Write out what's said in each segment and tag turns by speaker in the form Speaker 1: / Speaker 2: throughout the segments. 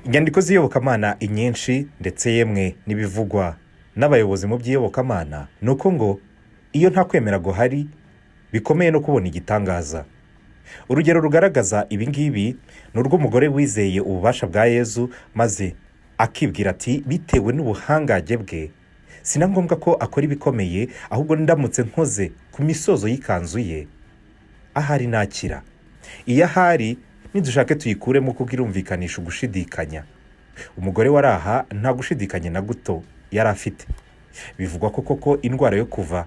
Speaker 1: Inyandiko z'iyobokamana inyinshi ndetse yemwe n'ibivugwa n'abayobozi mu by'iyobokamana ni uko ngo iyo nta kwemera guhari bikomeye no kubona igitangaza. Urugero rugaragaza ibi ngibi ni urw'umugore wizeye ububasha bwa Yezu maze akibwira ati bitewe n'ubuhangange bwe sina ngombwa ko akora ibikomeye, ahubwo ndamutse nkoze ku misozo y'ikanzu ye ahari nakira. Iyo ahari nidushake tuyikuremo kuko irumvikanisha ugushidikanya. Umugore waraha nta gushidikanya na guto yari afite. Bivugwa ko koko indwara yo kuva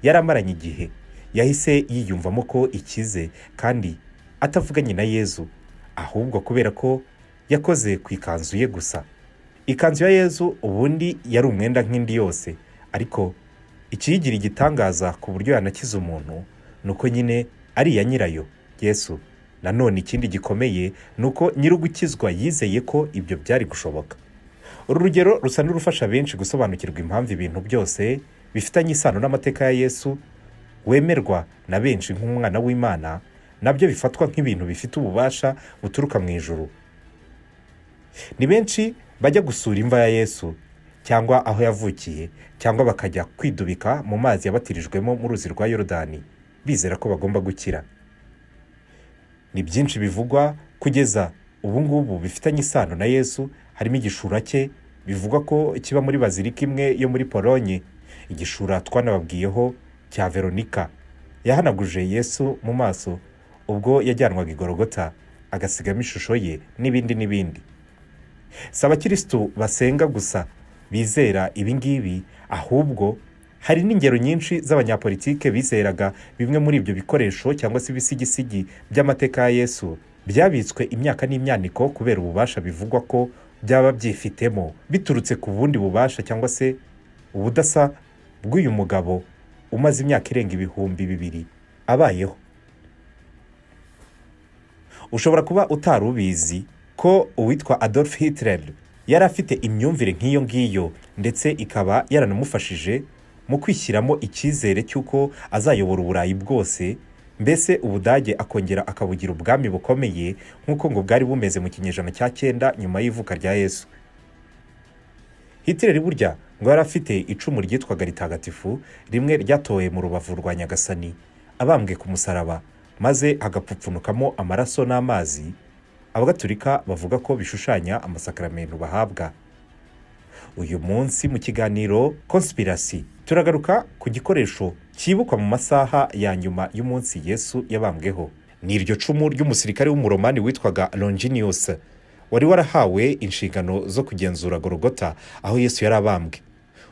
Speaker 1: yaramaranye igihe yahise yiyumvamo ko ikize kandi atavuganye na Yezu, ahubwo kubera ko yakoze ku ikanzu ye gusa. Ikanzu ya Yezu ubundi yari umwenda nk'indi yose, ariko ikiyigira igitangaza ku buryo yanakiza umuntu ni uko nyine ari iya nyirayo Yesu. Nanone ikindi gikomeye ni uko nyir'ugukizwa yizeye ko ibyo byari gushoboka. Uru rugero rusa n'urufasha benshi gusobanukirwa impamvu ibintu byose bifitanye isano n'amateka ya Yesu wemerwa na benshi nk'umwana w'Imana, nabyo bifatwa nk'ibintu bifite ububasha buturuka mu ijuru. Ni benshi bajya gusura imva ya Yesu cyangwa aho yavukiye, cyangwa bakajya kwidubika mu mazi yabatirijwemo mu ruzi rwa Yorodani bizera ko bagomba gukira. Ni byinshi bivugwa kugeza ubu ngubu bifitanye isano na Yesu, harimo igishura cye bivugwa ko kiba muri bazilika imwe yo muri Polonye, igishura twanababwiyeho cya Veronika yahanaguje Yesu mu maso ubwo yajyanwaga i Golgota agasigamo ishusho ye, n'ibindi n'ibindi. Si abakirisitu basenga gusa bizera ibi ngibi, ahubwo hari n'ingero nyinshi z'abanyapolitike bizeraga bimwe muri ibyo bikoresho cyangwa se ibisigisigi by'amateka ya Yesu byabitswe imyaka n'imyaniko kubera ububasha bivugwa ko byaba byifitemo biturutse ku bundi bubasha cyangwa se ubudasa bw'uyu mugabo umaze imyaka irenga 2000 abayeho. Ushobora kuba utari ubizi ko uwitwa Adolph Hitler yari afite imyumvire nk'iyo ngiyo, ndetse ikaba yaranamufashije mu kwishyiramo icyizere cy'uko azayobora Uburayi bwose, mbese Ubudage akongera akabugira ubwami bukomeye nk'uko ngo bwari bumeze mu kinyejana cya 9 nyuma y'ivuka rya Yesu. Hitler burya ngo yari afite icumu ryitwaga ritagatifu, rimwe ryatowe mu rubavu rwa Nyagasani abambwe ku musaraba, maze agapfupfunukamo amaraso n'amazi. Abagatolika bavuga ko bishushanya amasakaramentu bahabwa. Uyu munsi mu kiganiro Conspiracy turagaruka ku gikoresho cyibukwa mu masaha ya nyuma y'umunsi Yesu yabambweho. Ni iryo cumu ry'umusirikare w'umuromani witwaga Longinus wari warahawe inshingano zo kugenzura Golgota aho Yesu yari abambwe.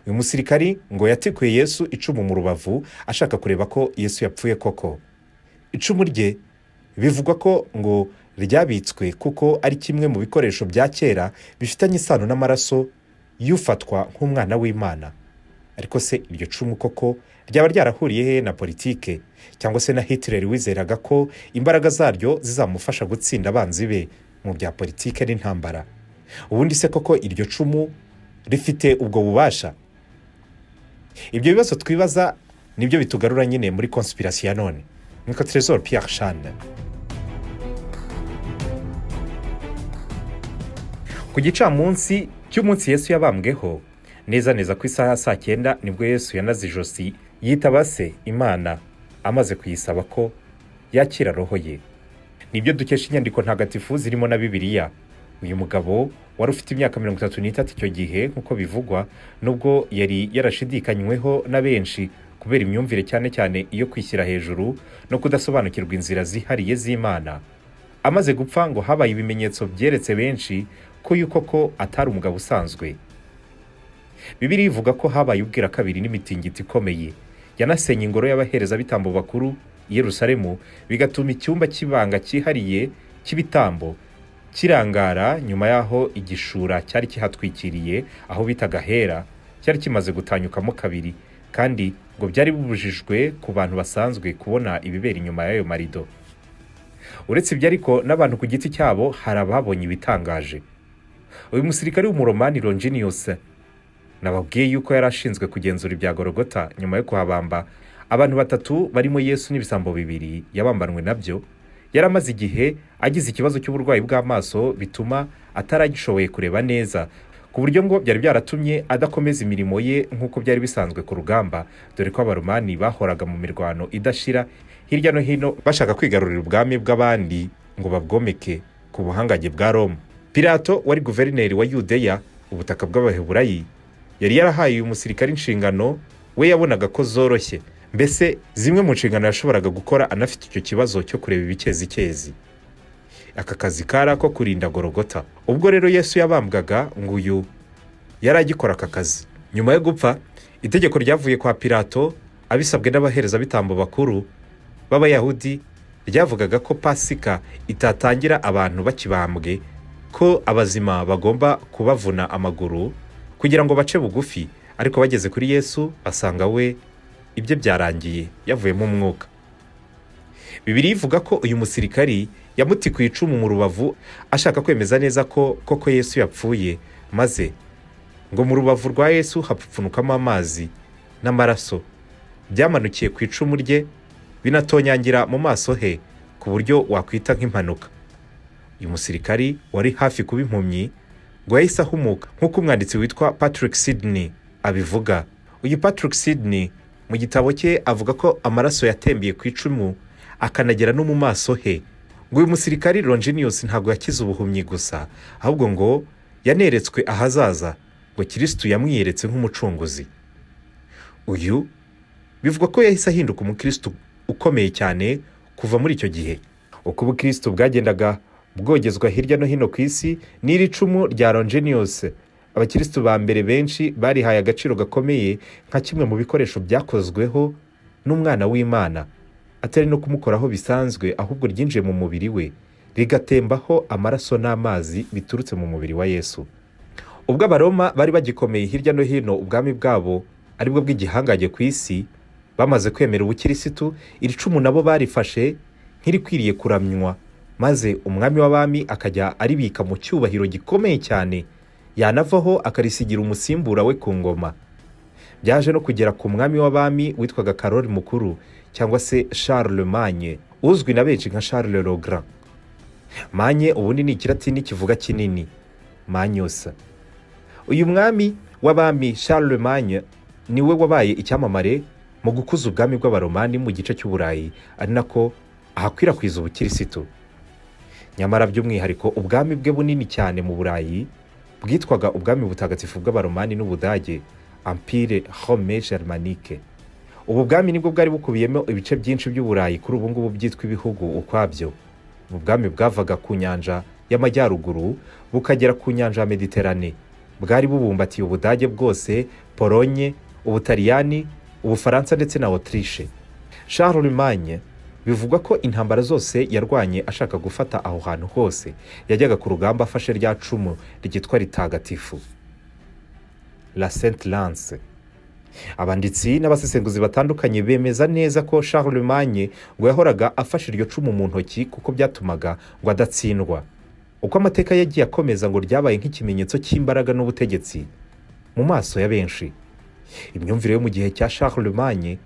Speaker 1: Uyu musirikari ngo yatekuye Yesu icumu mu rubavu ashaka kureba ko Yesu yapfuye koko. Icumu rye bivugwa ko ngo ryabitswe kuko ari kimwe mu bikoresho bya kera bifitanye isano n'amaraso y'ufatwa nk'umwana w'Imana. Ariko se iryo cumu koko ryaba ryarahuriye he na politike cyangwa se na Hitler wizeraga ko imbaraga zaryo zizamufasha gutsinda abanzi be mu bya politike n'intambara? Ubundi se koko iryo cumu rifite ubwo bubasha? Ibyo bibazo twibaza nibyo bitugarura nyine muri Conspiracy ya none. Niko Trésor Pierre Chane. Ku gicamunsi cy'umunsi Yesu yabambweho, neza ku isaha saa 9 nibwo Yesu yanaze ijosi yitaba se Imana amaze kuyisaba ko yakira roho ye. Nibyo dukesha inyandiko ntagatifu zirimo na Bibiliya. Uyu mugabo wari ufite imyaka 33 icyo gihe nk'uko bivugwa, nubwo yari yarashidikanyweho na benshi kubera imyumvire cyane iyo kwishyira hejuru no kudasobanukirwa inzira zihariye z'Imana. Amaze gupfa ngo habaye ibimenyetso byeretse benshi ko yuko ko atari umugabo usanzwe. Bibiliya ivuga ko habaye ubwira kabiri n'imitingito ikomeye yanasenye ingoro y'abahereza bitambo bakuru i Yerusalemu, bigatuma icyumba kibanga cyihariye cy'ibitambo kirangara. Nyuma yaho igishura cyari kihatwikiriye aho bitaga hera cyari kimaze gutanyukamo kabiri, kandi ngo byari bubujijwe ku bantu basanzwe kubona ibibera inyuma y'ayo marido. Uretse ibyo ariko n'abantu ku giti cyabo hari ababonye ibitangaje. Uyu musirikare w'umuromani Longinus nababwiye yuko yari ashinzwe kugenzura ibya Golgota nyuma yo kuhabamba abantu 3 barimo Yesu n'ibisambo 2 yabambanwe nabyo, yari amaze igihe agize ikibazo cy'uburwayi bw'amaso bituma ataragishoboye kureba neza, ku buryo ngo byari byaratumye adakomeza imirimo ye nk'uko byari bisanzwe ku rugamba, dore ko abaromani bahoraga mu mirwano idashira hirya no hino bashaka kwigarurira ubwami bw'abandi ngo babwomeke ku buhangange bwa Roma. Pilato wari guverineri wa Yudeya, ubutaka bw'abaheburayi, yari yarahaye uyu musirikare inshingano we yabonaga ko zoroshye, mbese zimwe mu nshingano yashoboraga gukora anafite icyo kibazo cyo kureba ibikezikezi. Aka kazi kari ako kurinda Gologota. Ubwo rero Yesu yabambwaga ngo uyu yari agikora aka kazi. Nyuma yo gupfa, itegeko ryavuye kwa Pilato abisabwe n'abaherezabitambo bakuru b'Abayahudi ryavugaga ko Pasika itatangira abantu bakibambwe, ko abazima bagomba kubavuna amaguru kugira ngo bace bugufi, ariko bageze kuri Yesu basanga we ibyo byarangiye yavuyemo umwuka. Bibiliya ivuga ko uyu musirikari yamutikuye icumu mu rubavu ashaka kwemeza neza ko koko Yesu yapfuye, maze ngo mu rubavu rwa Yesu hapfupfunukamo amazi n'amaraso byamanukiye ku icumu rye binatonyangira mu maso he ku buryo wakwita nk'impanuka. Uyu musirikari wari hafi kuba impumyi ngo yahise ahumuka, nk'uko umwanditsi witwa Patrick Sidney abivuga. Uyu Patrick Sidney mu gitabo cye avuga ko amaraso yatembiye ku icumu akanagera no mu maso he. Ngo uyu musirikari Longinus ntabwo yakize ubuhumyi gusa, ahubwo ngo yaneretswe ahazaza, ngo Kristo yamwiyeretse nk'umucunguzi. Uyu bivuga ko yahise ahinduka umukristo ukomeye cyane kuva muri icyo gihe. Uko ubukristo bwagendaga bwogezwa hirya no hino ku isi n'iri cumu rya Longinus, abakristo ba mbere benshi barihaye agaciro gakomeye nka kimwe mu bikoresho byakozweho n'umwana w'Imana, atari no kumukoraho bisanzwe, ahubwo ryinjiye mu mubiri we rigatembaho amaraso n'amazi biturutse mu mubiri wa Yesu. Ubwo abaroma bari bagikomeye hirya no hino, ubwami bwabo aribwo bw'igihangange ku isi, bamaze kwemera ubukirisitu, iri cumu nabo barifashe nk'irikwiriye kuramywa, maze umwami w'abami akajya aribika mu cyubahiro gikomeye cyane, yanavaho akarisigira umusimbura we ku ngoma. Byaje no kugera ku mwami w'abami witwaga Karoli mukuru cyangwa se Charlemagne, uzwi na benshi nka Charles le Grand. Manye ubundi ni ikilatini kivuga kinini, Magnus. Uyu mwami w'abami Charlemagne niwe wabaye icyamamare mu gukuza ubwami bw'abaromani mu gice cy'Uburayi, ari nako ahakwirakwiza ubukirisitu. Nyamara by'umwihariko ubwami bwe bunini cyane mu Burayi bwitwaga ubwami butagatifu bw'abaromani n'Ubudage, Empire Rome Germanique. Ubu bwami nibwo bwari bukubiyemo ibice byinshi by'Uburayi kuri ubu ngubu byitwa ibihugu ukwabyo. Ubu bwami bwavaga ku nyanja y'amajyaruguru bukagera ku nyanja ya Mediterane. Bwari bubumbatiye Ubudage bwose, Polonye, Ubutaliyani, Ubufaransa ndetse na Autriche. Charlemagne bivugwa ko intambara zose yarwanye ashaka gufata aho hantu hose yajyaga ku rugamba afashe rya cumu ryitwa ritagatifu, La Sainte Lance. Abanditsi n'abasesenguzi batandukanye bemeza neza ko Charlemagne ngo yahoraga afashe iryo cumu mu ntoki kuko byatumaga ngo adatsindwa. Uko amateka yagiye akomeza ngo ryabaye nk'ikimenyetso cy'imbaraga n'ubutegetsi mu maso ya benshi. Imyumvire yo mu gihe cya Charlemagne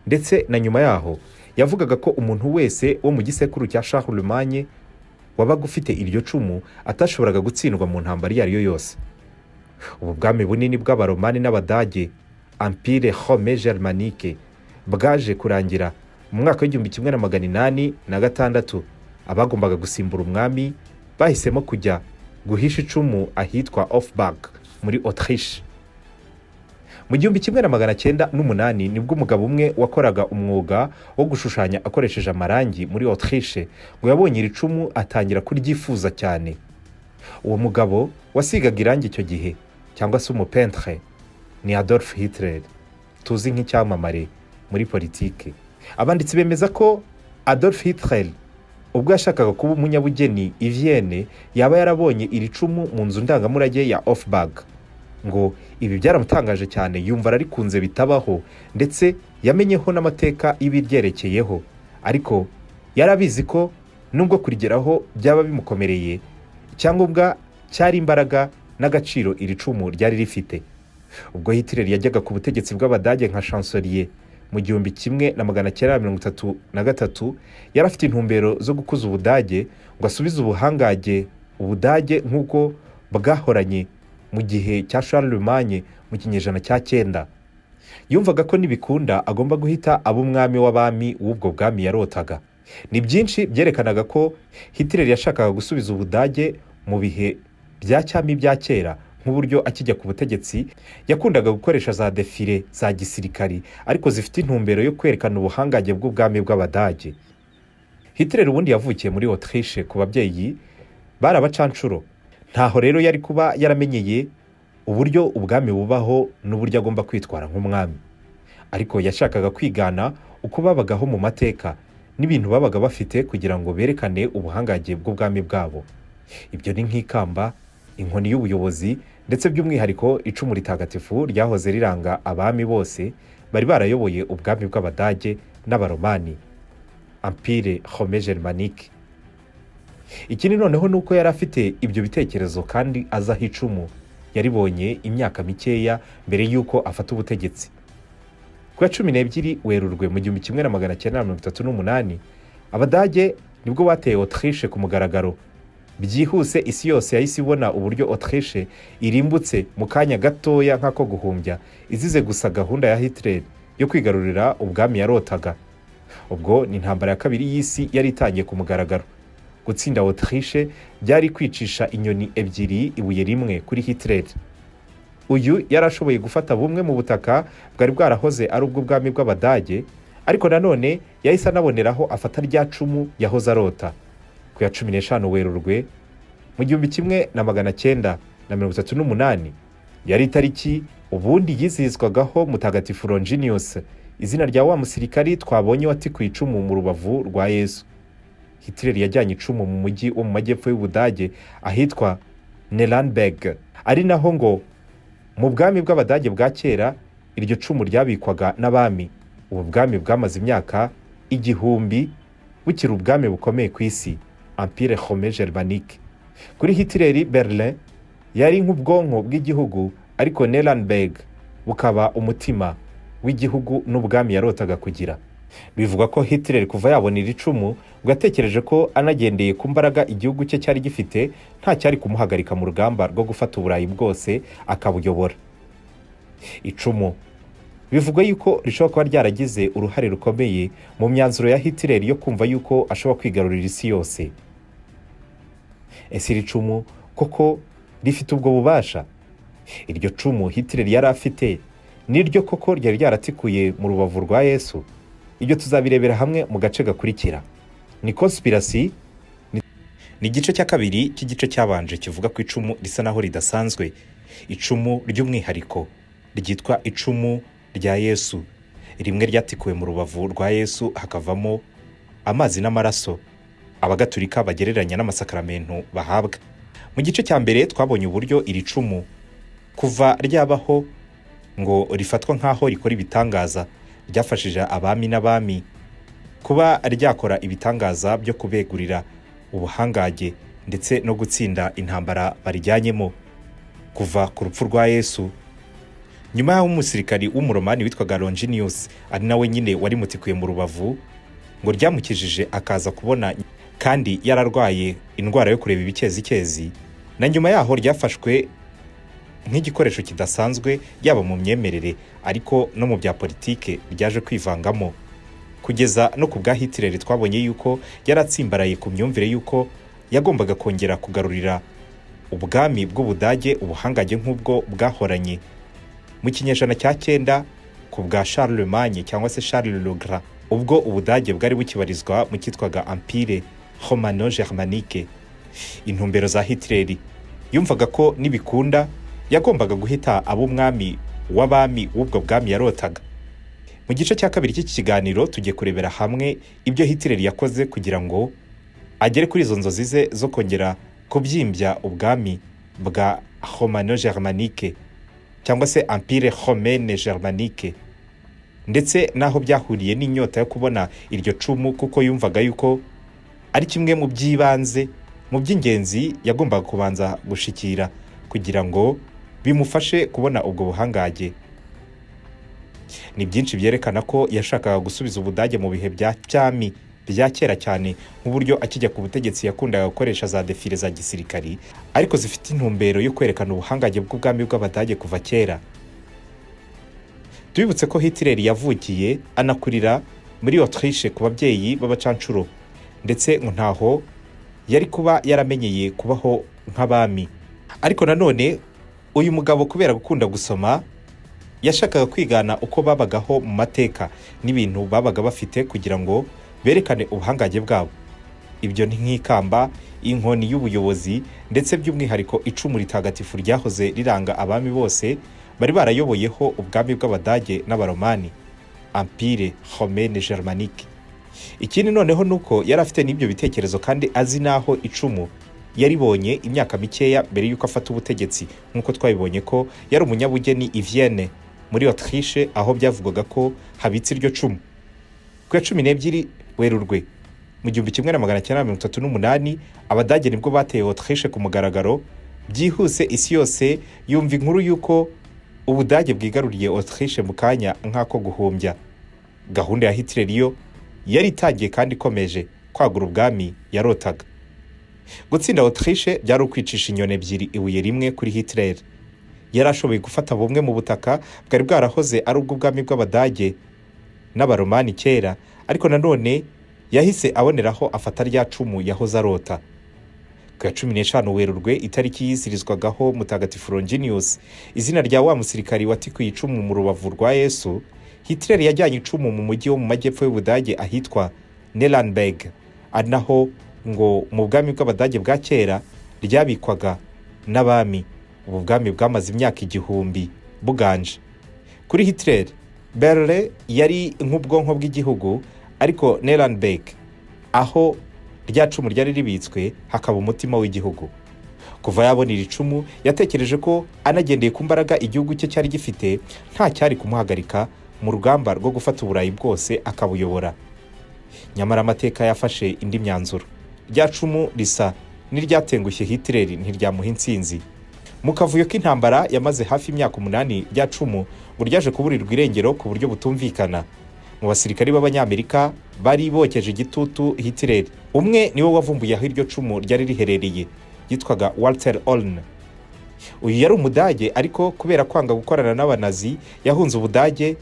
Speaker 1: ndetse na nyuma yaho yavugaga ko umuntu wese wo mu gisekuru cya Charlemagne wabaga ufite iryo cumu atashoboraga gutsindwa mu ntambara iyo ari yo yose. Ubu bwami bunini bw'abaromani n'abadage, Empire Rome Germanique, bwaje kurangira mu mwaka w'1806. Abagombaga gusimbura umwami bahisemo kujya guhisha icumu ahitwa Offenbach muri Autriche. Mu 1908 nibwo umugabo umwe wakoraga umwuga wo gushushanya akoresheje amarangi muri Autriche ngo yabonye iri cumu atangira kuryifuza cyane. Uwo mugabo wasigaga irangi icyo gihe cyangwa se umupentre ni Adolph Hitler, tuzi nk'icyamamare muri politike. Abanditsi bemeza ko Adolph Hitler ubwo yashakaga kuba umunyabugeni i Vienne yaba yarabonye iri cumu mu nzu ndangamurage ya Offenbach. Ngo ibi byaramutangaje cyane, yumva arikunze bitabaho, ndetse yamenyeho n'amateka y'ibiryerekeyeho, ariko yarabizi ko nubwo kurigeraho byaba bimukomereye, icyangombwa cyari imbaraga n'agaciro iri cumu ryari rifite. Ubwo Hitler yajyaga ku butegetsi bw'Abadage nka chancelier mu 1933 yari afite intumbero zo gukuza Ubudage ngo asubize ubuhangage Ubudage nk'uko bwahoranye mu gihe cya Charlemagne mu kinyejana cya 9. Yumvaga ko nibikunda agomba guhita aba umwami w'abami w'ubwo bwami yarotaga. Ni byinshi byerekanaga ko Hitler yashakaga gusubiza Ubudage mu bihe bya cyami bya kera. Nk'uburyo akijya ku butegetsi yakundaga gukoresha za defile za gisirikari ariko zifite intumbero yo kwerekana ubuhangage bw'ubwami bw'Abadage. Hitler ubundi yavukiye muri Autriche ku babyeyi barabacancuro. Ntaho rero yari kuba yaramenyeye uburyo ubwami bubaho n'uburyo agomba kwitwara nk'umwami, ariko yashakaga kwigana uko babagaho mu mateka n'ibintu babaga bafite kugira ngo berekane ubuhangage bw'ubwami bwabo. Ibyo ni nk'ikamba, inkoni y'ubuyobozi ndetse by'umwihariko icumu ritagatifu ryahoze riranga abami bose bari barayoboye ubwami bw'Abadage n'Abaromani, Empire Rome-Germanique. Ikindi noneho nuko yari afite ibyo bitekerezo kandi azaho icumu yaribonye imyaka mikeya mbere y'uko afata ubutegetsi. Ku ya 12 Werurwe mu 1938 Abadage nibwo bateye Autriche ku mugaragaro. Byihuse isi yose yahise ibona uburyo Autriche irimbutse mu kanya gatoya nk'ako guhumbya izize gusa gahunda ya Hitler yo kwigarurira ubwami yarotaga. Ubwo ni intambara ya kabiri y'isi yari itangiye ku mugaragaro. Gutsinda Autriche byari kwicisha inyoni ebyiri ibuye rimwe kuri Hitler. Uyu yarashoboye gufata bumwe mu butaka bwari bwarahoze ari ubw'ubwami bw'Abadage, ariko nanone yahise anaboneraho afata rya cumu yahoze arota. Ku ya 15 Werurwe mu 1938 yari itariki ubundi yizihizwagaho Mutagatifu Longinus, izina rya wa musirikari twabonye watikuye icumu mu rubavu rwa Yesu. Hitler yajyanye icumu mu mujyi wo mu majyepfo y'Ubudage ahitwa Neuenberg, ari naho ngo mu bwami bw'Abadage bwa kera iryo cumu ryabikwaga n'abami. Ubu bwami bwamaze imyaka 1000 bukiri ubwami bukomeye ku isi, Empire Rome-Germanique. Kuri Hitler Berlin yari nk'ubwonko bw'igihugu, ariko Neuenberg bukaba umutima w'igihugu n'ubwami yarotaga kugira. Bivuga ko Hitler kuva yabona iri cumu bwatekereje ko anagendeye ku mbaraga igihugu cye cyari gifite nta cyari kumuhagarika mu rugamba rwo gufata Uburayi bwose akabuyobora. Icumu bivugwa yuko rishobora kuba ryaragize uruhare rukomeye mu myanzuro ya Hitler yo kumva yuko ashobora kwigarurira isi yose. Ese iri cumu koko rifite ubwo bubasha? Iryo cumu Hitler yari afite niryo koko ryari ryaratikuye mu rubavu rwa Yesu? Ibyo tuzabirebera hamwe mu gace gakurikira. Ni conspiracy, ni igice cya kabiri cy'igice cyabanje kivuga ku icumu risa naho ridasanzwe, icumu ry'umwihariko ryitwa icumu rya Yesu. Rimwe ryatikuwe mu rubavu rwa Yesu hakavamo amazi n'amaraso abagatulika bagereranya n'amasakaramentu bahabwa. Mu gice cya mbere twabonye uburyo iri cumu kuva ryabaho ngo rifatwa nk'aho rikora ibitangaza, ryafashije abami n'abami kuba ryakora ibitangaza byo kubegurira ubuhangage ndetse no gutsinda intambara barijyanyemo. Kuva ku rupfu rwa Yesu, nyuma y'aho umusirikari w'umuromani witwaga Longinus ari nawe nyine wari mutikuye mu rubavu, ngo ryamukijije akaza kubona kandi yararwaye indwara yo kureba ibikezikezi, na nyuma yaho ryafashwe nk'igikoresho kidasanzwe yaba mu myemerere ariko no mu bya politike ryaje kwivangamo, kugeza no ku bwa Hitler twabonye yuko yaratsimbaraye ku myumvire yuko yagombaga kongera kugarurira ubwami bw'Ubudage ubuhangage nk'ubwo bwahoranye mu kinyejana cya 9 ku bwa Charlemagne cyangwa se Charles le Grand, ubwo Ubudage bwari bukibarizwa mu cyitwaga Empire Romano-Germanique. Intumbero za Hitler yumvaga ko nibikunda yagombaga guhita abo umwami w'abami w'ubwo bwami yarotaga. Mu gice cya kabiri cy'iki kiganiro tugiye kurebera hamwe ibyo Hitler yakoze kugira ngo agere kuri izo nzozi ze zo kongera kubyimbya ubwami bwa Romano-Germanique cyangwa se Empire Romaine-Germanique, ndetse naho byahuriye n'inyota yo kubona iryo cumu, kuko yumvaga yuko ari kimwe mu by'ibanze mu by'ingenzi yagombaga kubanza gushikira kugira ngo bimufashe kubona ubwo buhangage. ni byinshi byerekana ko yashakaga gusubiza Ubudage mu bihe bya cyami bya kera cyane, nk'uburyo akijya ku butegetsi yakundaga gukoresha za defile za gisirikari ariko zifite intumbero yo kwerekana ubuhangange bw'ubwami bw'Abadage kuva kera. Tubibutse ko Hitler yavukiye anakurira muri Autriche ku babyeyi b'abacancuro, ndetse ngo ntaho yari kuba yaramenyeye kubaho nk'abami. Ariko nanone uyu mugabo kubera gukunda gusoma yashakaga kwigana uko babagaho mu mateka n'ibintu babaga bafite kugira ngo berekane ubuhangange bwabo. Ibyo ni nk'ikamba, inkoni y'ubuyobozi, ndetse by'umwihariko icumu ritagatifu ryahoze riranga abami bose bari barayoboyeho ubwami bw'Abadage n'Abaromani, Empire Romaine Germanique. Ikindi noneho nuko yari afite n'ibyo bitekerezo kandi azi naho icumu yaribonye imyaka mikeya mbere y'uko afata ubutegetsi, nk'uko twabibonye ko yari umunyabugeni i Vienne muri Autriche, aho byavugwaga ko habitse iryo cumu. Ku ya 12 Werurwe mu 1938 Abadage nibwo bateye Autriche ku mugaragaro. Byihuse isi yose yumva inkuru y'uko Ubudage bwigaruriye Autriche mu kanya nk'ako guhumbya. Gahunda ya Hitler yo yari itangiye kandi ikomeje kwagura ubwami yarotaga. Gutsinda Autriche byari ukwicisha inyoni ebyiri ibuye rimwe kuri Hitler. Yari ashoboye gufata bumwe mu butaka bwari bwarahoze ari ubw'ubwami bw'Abadage n'Abaromani kera, ariko nanone yahise aboneraho afata rya cumu yahoze arota. Ku ya 15 Werurwe itariki yizirizwagaho Mutagatifu Longinus, izina rya wa musirikari watikuye icumu mu rubavu rwa Yesu, Hitler yajyanye icumu mu mujyi wo mu majyepfo y'Ubudage ahitwa Nuremberg, anaho ngo mu bwami bw'Abadage bwa kera ryabikwaga n'abami. Ubu bwami bwamaze imyaka 1000 buganje. Kuri Hitler, Berlin yari nk'ubwonko bw'igihugu, ariko Nuremberg aho rya cumu ryari ribitswe hakaba umutima w'igihugu. Kuva yabonera icumu yatekereje ko anagendeye ku mbaraga igihugu cye cyari gifite nta cyari kumuhagarika mu rugamba rwo gufata Uburayi bwose akabuyobora. Nyamara amateka yafashe indi myanzuro. Rya cumu risa n'iryatengushye Hitler ntiryamuha intsinzi. Mu kavuyo k'intambara yamaze hafi imyaka 8, rya cumu ngo ryaje kuburirwa irengero ku buryo butumvikana. Mu basirikari b'Abanyamerika bari bokeje igitutu Hitler. Umwe niwe wavumbuye aho iryo cumu ryari riherereye, yitwaga Walter Oln. Uyu yari Umudage, ariko kubera kwanga gukorana n'Abanazi yahunze Ubudage,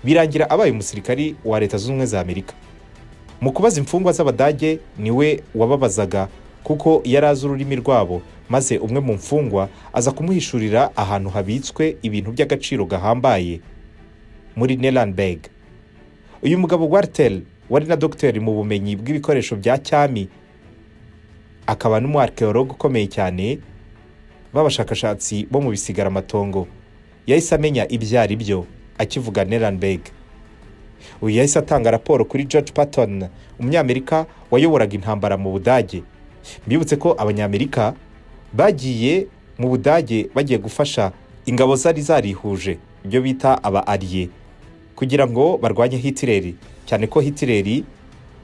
Speaker 1: birangira abaye umusirikari wa Leta Zunze Ubumwe za Amerika. Mu kubaza imfungwa z'Abadage niwe wababazaga kuko yari azi ururimi rwabo, maze umwe mu mfungwa aza kumuhishurira ahantu habitswe ibintu by'agaciro gahambaye muri Nuremberg. Uyu mugabo Walter wari na dogiteri mu bumenyi bw'ibikoresho bya cyami, akaba n'umuarkeologue ukomeye cyane b'abashakashatsi bo mu bisigaramatongo, yahise amenya ibyari byo akivuga Nuremberg. Uyu yahise atanga raporo kuri George Patton, umunyamerika wayoboraga intambara mu Budage. Mbibutse ko Abanyamerika bagiye mu Budage bagiye gufasha ingabo zari zarihuje, ibyo bita aba-alliés, kugira ngo barwanye Hitler, cyane ko Hitler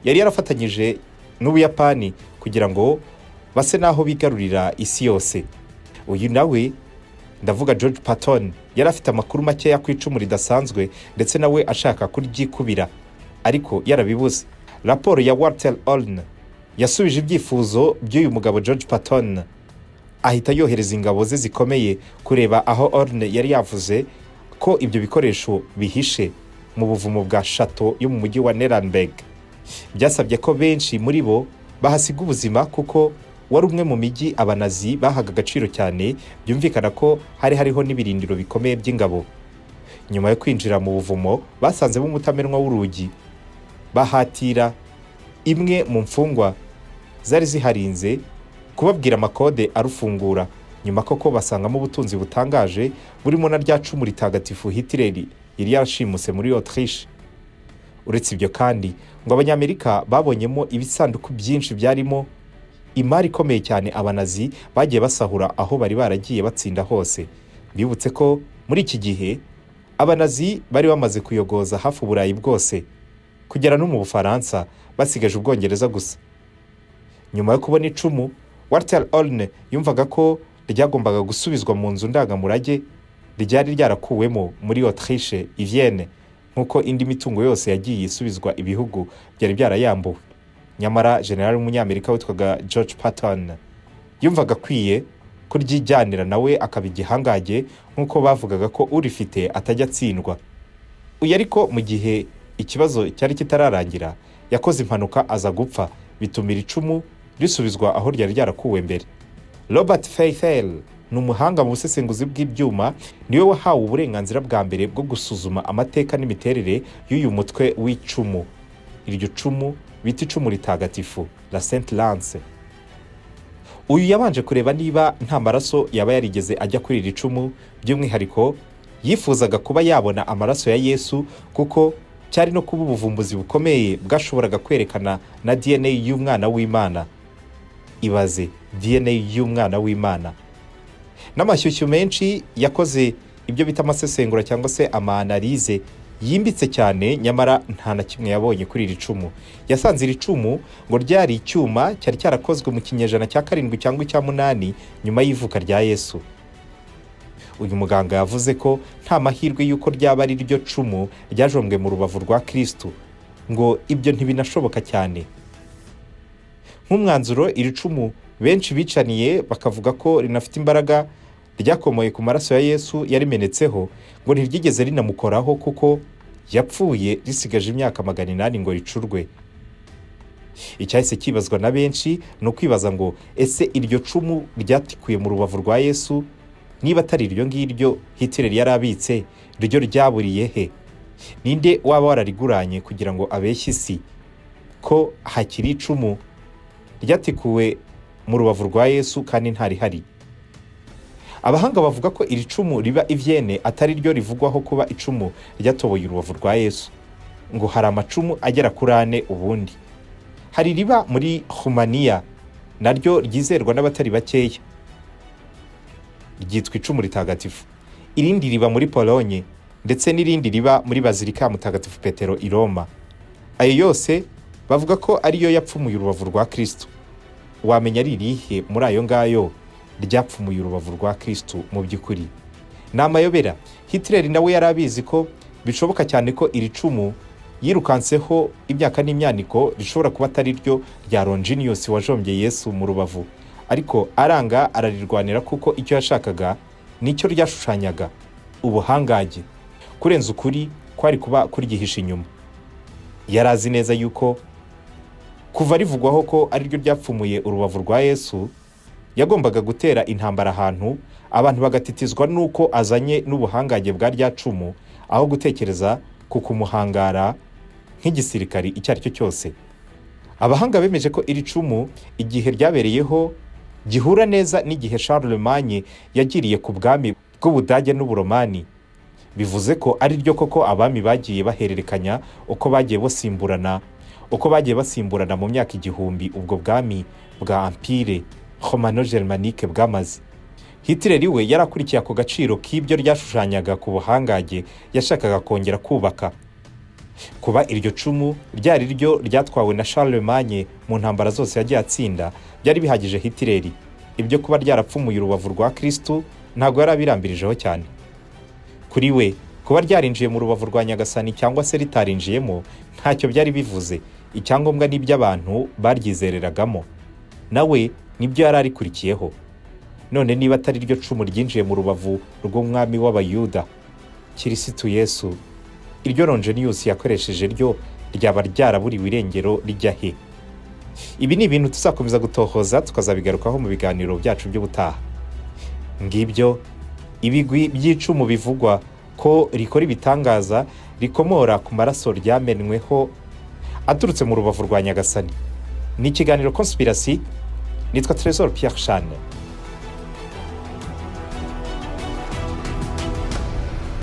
Speaker 1: yari yarafatanyije n'Ubuyapani kugira ngo base naho bigarurira isi yose. Uyu nawe ndavuga George Patton yari afite amakuru make ya kwicumu ridasanzwe, ndetse nawe ashaka kuryikubira, ariko yarabibuze. Raporo ya Walter Oln yasubije ibyifuzo by'uyu mugabo George Patton, ahita yohereza ingabo ze zikomeye kureba aho Oln yari yavuze ko ibyo bikoresho bihishe mu buvumo bwa Chateau yo mu mujyi wa Nuremberg. Byasabye ko benshi muri bo bahasiga ubuzima, kuko wari umwe mu mijyi Abanazi bahaga agaciro cyane. Byumvikana ko hariho n'ibirindiro bikomeye by'ingabo. Nyuma yo kwinjira mu buvumo basanzemo umutamenwa w'urugi, bahatira imwe mu mfungwa zari ziharinze kubabwira amakode arufungura. Nyuma koko basangamo ubutunzi butangaje burimo na rya cumu ritagatifu Hitler yari yarashimuse muri Autriche. Uretse ibyo kandi ngo Abanyamerika babonyemo ibisanduku byinshi byarimo imari ikomeye cyane Abanazi bagiye basahura aho bari baragiye batsinda hose. Bibutse ko muri iki gihe Abanazi bari bamaze kuyogoza hafi Uburayi bwose, kugera no mu Bufaransa, basigaje Ubwongereza gusa. Nyuma yo kubona icumu, Walter Oln yumvaga ko ryagombaga gusubizwa mu nzu ndangamurage ryari ryarakuwemo muri Autriche i Vienne nk'uko indi mitungo yose yagiye isubizwa ibihugu byari byarayambuwe. Nyamara generali w'umunyamerika witwaga George Patton yumvaga akwiye kuryijyanira nawe akaba igihangage nk'uko bavugaga ko urifite atajya atsindwa. Uyu ariko mu gihe ikibazo cyari kitararangira yakoze impanuka aza gupfa, bituma iri cumu risubizwa aho ryari ryarakuwe mbere. Robert Feifel ni umuhanga mu busesenguzi bw'ibyuma, niwe wahawe uburenganzira bwa mbere bwo gusuzuma amateka n'imiterere y'uyu mutwe w'icumu. Iryo cumu bita icumu ritagatifu, la Sainte Lance. Uyu yabanje kureba niba nta maraso yaba yarigeze ajya kuri iri cumu, by'umwihariko yifuzaga kuba yabona amaraso ya Yesu kuko cyari no kuba ubuvumbuzi bukomeye bwashoboraga kwerekana na DNA y'umwana w'Imana. Ibaze DNA y'umwana w'Imana. N'amashyushyu menshi yakoze ibyo bita amasesengura cyangwa se ama-analyse yimbitse cyane, nyamara nta na kimwe yabonye kuri iri cumu. Yasanze iri cumu ngo ryari icyuma cyari cyarakozwe mu kinyejana cya 7 cyangwa icya 8 nyuma y'ivuka rya Yesu. Uyu muganga yavuze ko nta mahirwe y'uko ryaba ari ryo cumu ryajombwe mu rubavu rwa Kristo, ngo ibyo ntibinashoboka cyane. Nk'umwanzuro, iri cumu benshi bicaniye bakavuga ko rinafite imbaraga ryakomoye ku maraso ya Yesu yarimenetseho, ngo ntiryigeze rinamukoraho kuko yapfuye risigaje imyaka 800 ngo ricurwe. Icyahise kibazwa na benshi ni ukwibaza ngo ese iryo cumu ryatikuye mu rubavu rwa Yesu, niba atari iryo ngiryo Hitler yarabitse, ryo ryaburiye he? Ninde waba warariguranye kugira ngo abeshye isi ko hakiri icumu ryatikuwe mu rubavu rwa Yesu kandi ntarihari? Abahanga bavuga ko iri cumu riba i Vienne atari ryo rivugwaho kuba icumu ryatoboye urubavu rwa Yesu, ngo hari amacumu agera kuri 4 ubundi. Hari riba muri Humania, naryo ryizerwa n'abatari bakeya, ryitwa icumu ritagatifu. Irindi riba muri Polonye, ndetse n'irindi riba muri Bazilika ya Mutagatifu Petero i Roma. Ayo yose bavuga ko ariyo yapfumuye urubavu rwa Kristo. Wamenya ari irihe muri ayo ngayo ryapfumuye urubavu rwa Kristo mu by'ukuri? Ni amayobera. Hitler nawe yarabizi ko bishoboka cyane ko iri cumu yirukanseho imyaka n'imyaniko rishobora kuba atari ryo rya Longinus wajombye Yesu mu rubavu, ariko aranga ararirwanira kuko icyo yashakaga nicyo ryashushanyaga, ubuhangage, kurenza ukuri kwari kuba kuryihisha inyuma. Yarazi neza yuko kuva rivugwaho ko ari ryo ryapfumuye urubavu rwa Yesu, yagombaga gutera intambara ahantu abantu bagatitizwa nuko azanye n'ubuhangage bwa rya cumu, aho gutekereza ku kumuhangara nk'igisirikari icyo ari cyo cyose. Abahanga bemeje ko iri cumu igihe ryabereyeho gihura neza n'igihe Charlemagne yagiriye ku bwami bw'Ubudage n'Uburomani. Bivuze ko ari ryo koko abami bagiye bahererekanya uko bagiye basimburana mu myaka 1000 ubwo bwami bwa Empire Romano-Germanique bwamaze. Hitler we yarakurikiye ako gaciro k'ibyo ryashushanyaga ku buhangage yashakaga kongera kubaka. Kuba iryo cumu ryari ryo ryatwawe na Charlemagne mu ntambara zose yagiye atsinda, byari bihagije Hitler. Ibyo kuba ryarapfumuye urubavu rwa Kristo ntabwo yarabirambirijeho cyane. Kuri we, kuba ryarinjiye mu rubavu rwa Nyagasani cyangwa se ritarinjiyemo ntacyo byari bivuze. Icyangombwa n'iby'abantu baryizereragamo, nawe nibyo yararikurikiyeho. None niba atari ryo cumu ryinjiye mu rubavu rw'umwami w'Abayuda, Kirisitu Yesu, iryo Longinus yakoresheje ryo ryaba ryaraburiwe irengero rijya he? Ibi ni ibintu tuzakomeza gutohoza, tukazabigarukaho mu biganiro byacu by'ubutaha. Ngibyo ibigwi by'icumu bivugwa ko rikora ibitangaza, rikomora ku maraso ryamenweho aturutse mu rubavu rwa Nyagasani. Ni ikiganiro Conspiracy, nitwa Trésor Pierre Chane.